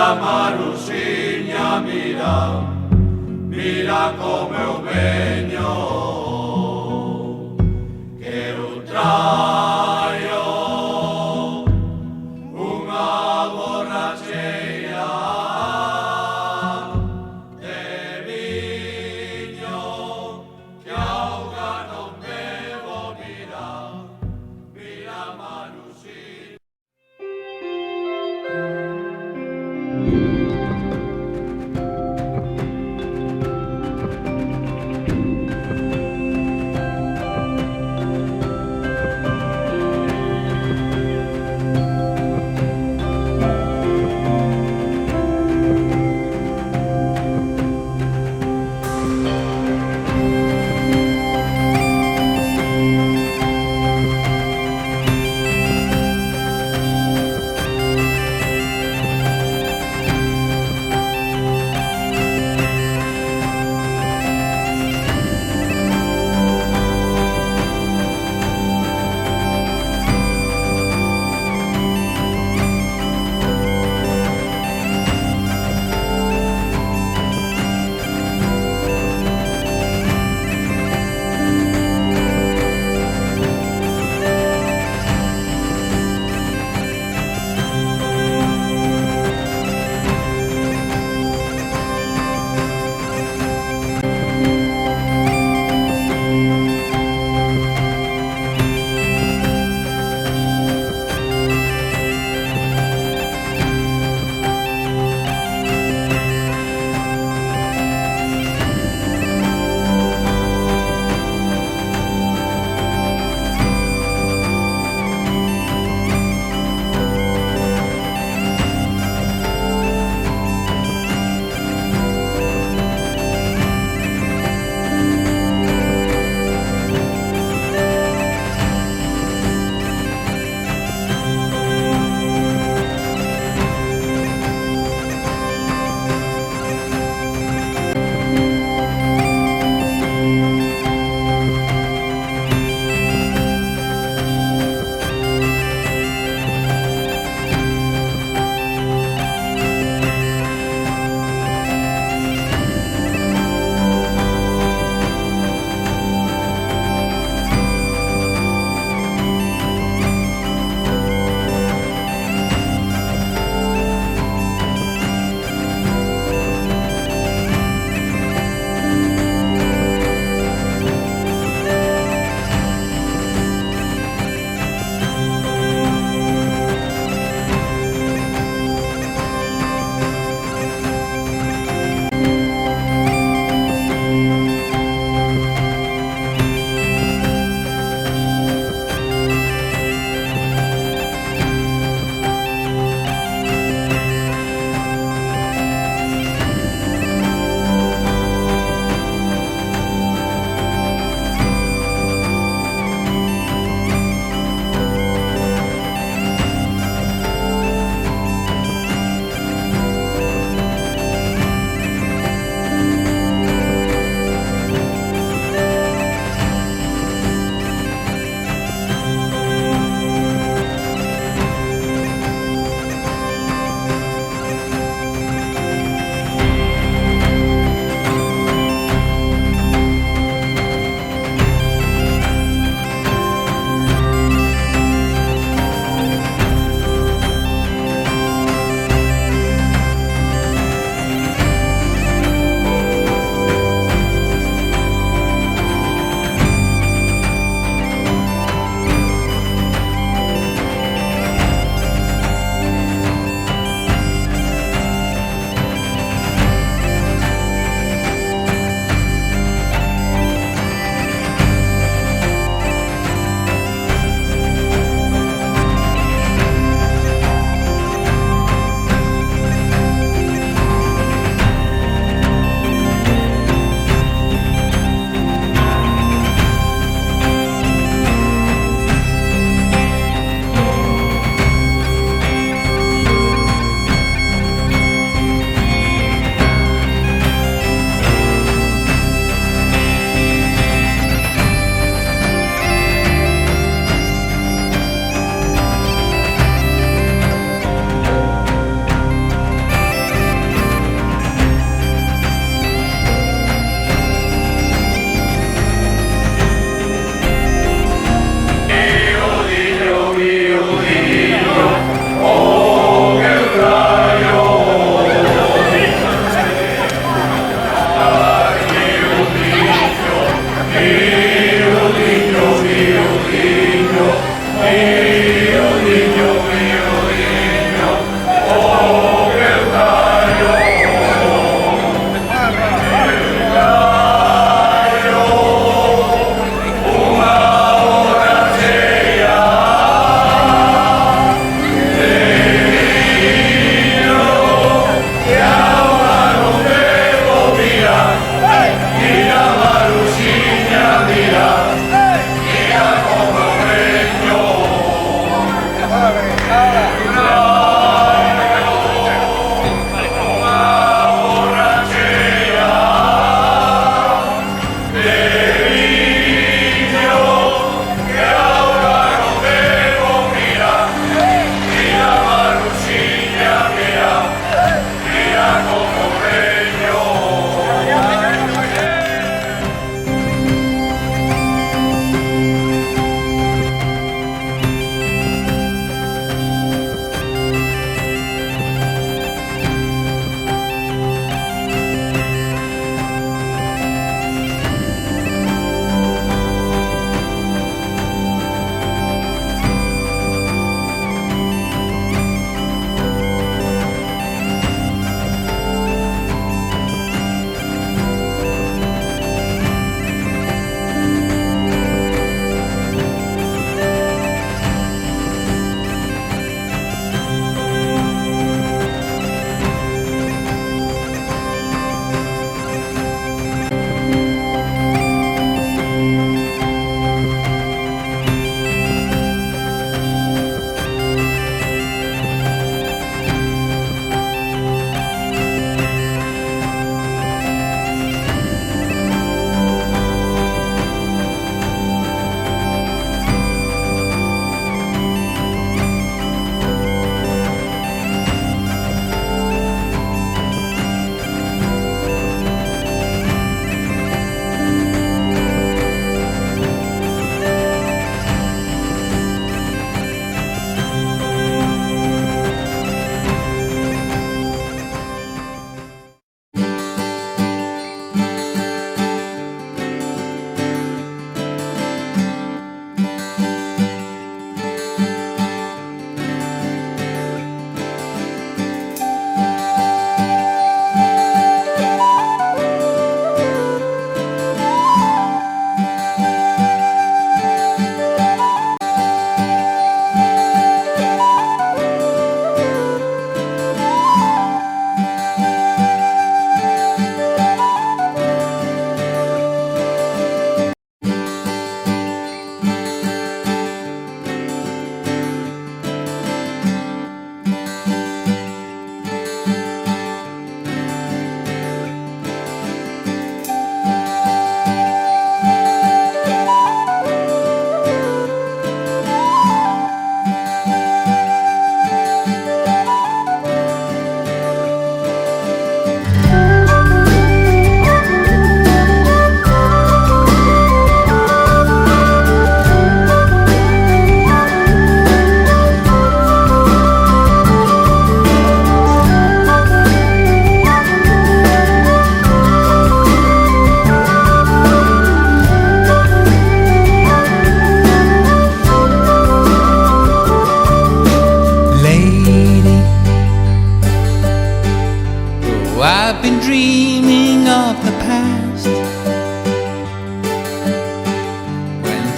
Mira Marusinha, mira como eu venho. Quero traio unha borracheira de viño que auga non bebo. Mira Marusinha.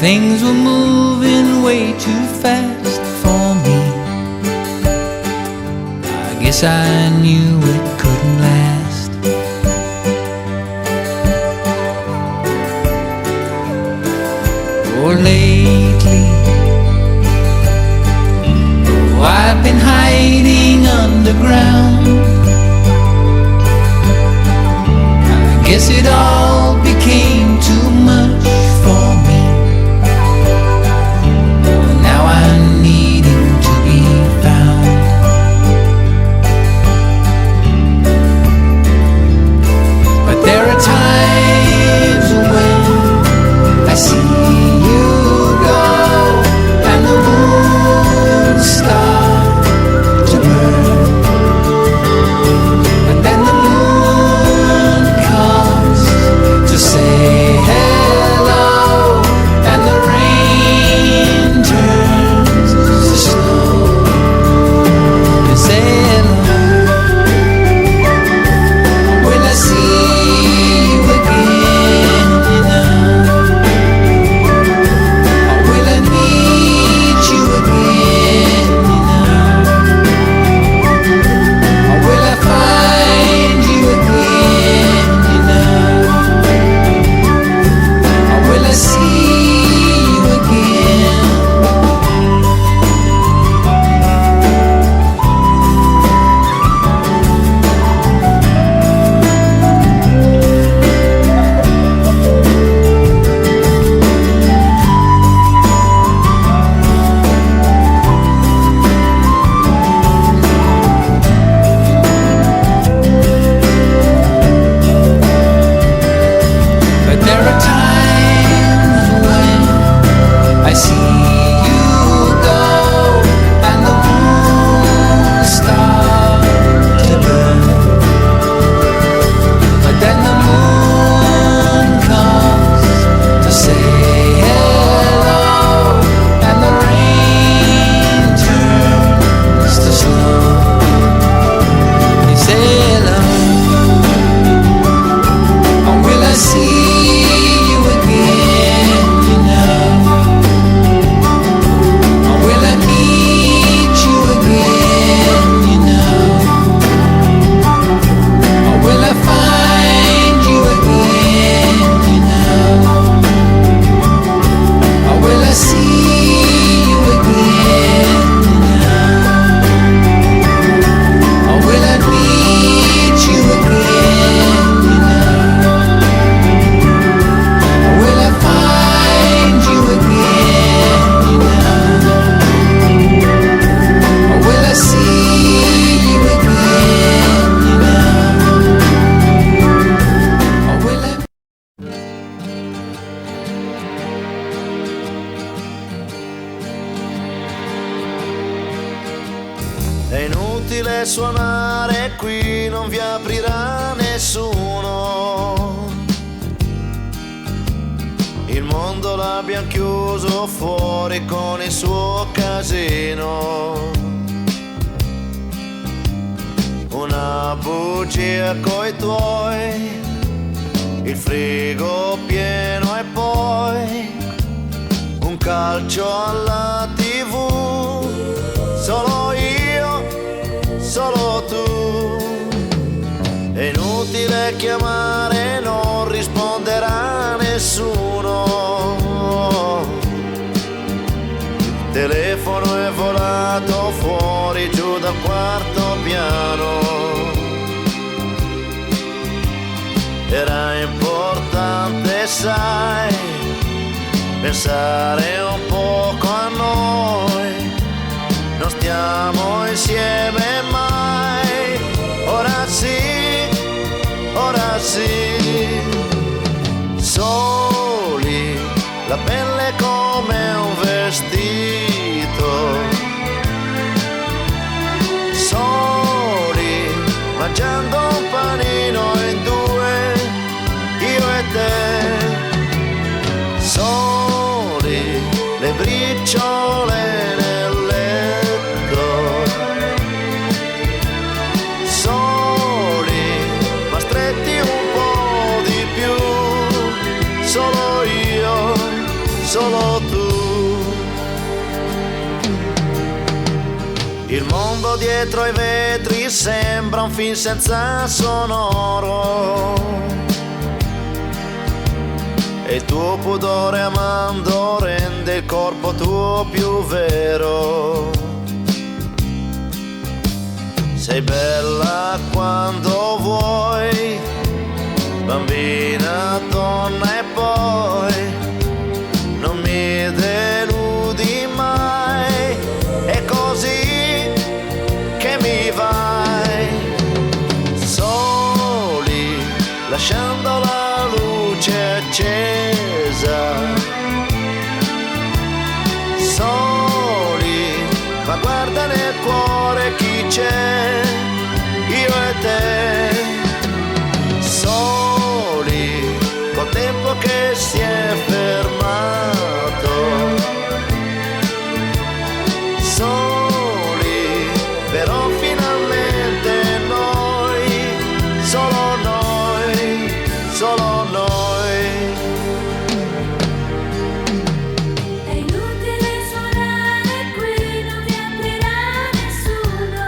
Things were moving way too fast for me. I guess I knew it couldn't last. Or lately, oh, I've been hiding underground. I guess it all became too much for me. Now I'm needing to be found. But there are times when I see you go and the moon start to burn. And then the moon comes to say hello, and the rain turns to snow and say hello. Will I see you again, you know? Or will I meet you again, you know? Or will I find you again, you know? Or will I see you again? But there are times when I see you go and the moon starts to burn. But then the moon comes to say hello, and the rain turns to snow. You say hello. Or will I see you again, you know? Or will I meet you again, you know? Or will I find you again, you know? Or will I see you again, you know? Or will I meet you again, you know? Or will I find you again, you know? Or will I see you again, you know? Or will I... È inutile suonare qui, non vi aprirà nessuno. Il mondo l'abbiamo chiuso fuori con il suo casino. Una bugia coi tuoi, il frigo pieno e poi un calcio alla TV. Solo io, solo tu. È inutile chiamare, non risponderà nessuno. Il telefono è volato fuori giù dal quarto piano. Era importante, sai, pensare un poco a noi. Non stiamo insieme mai. Ora sì, ora sì. Soli, la pelle come un vestito. Soli, mangiando un panino in due, io e te. Soli, le briciole nel letto. Soli, ma stretti un po' di più. Solo io, solo tu. Il mondo dietro ai vetri sembra un film senza sonoro, e il tuo pudore amando rende il corpo tuo più vero. Sei bella quando vuoi, bambina, donna, e poi non mi deludi mai, è così che mi vai. Soli, lasciando la luce accesa, soli, ma guarda nel cuore chi c'è, io e te. Soli, col tempo che si è fermato, soli, però finalmente noi, solo noi, solo noi. È inutile suonare qui, non ti aprirà nessuno.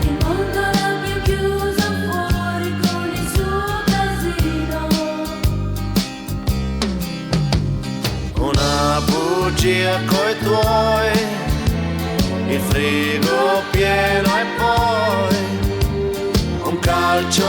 Il mondo l'abbia chiuso fuori con il suo casino. Una bugia coi tuoi, il frigo pieno e poi un calcio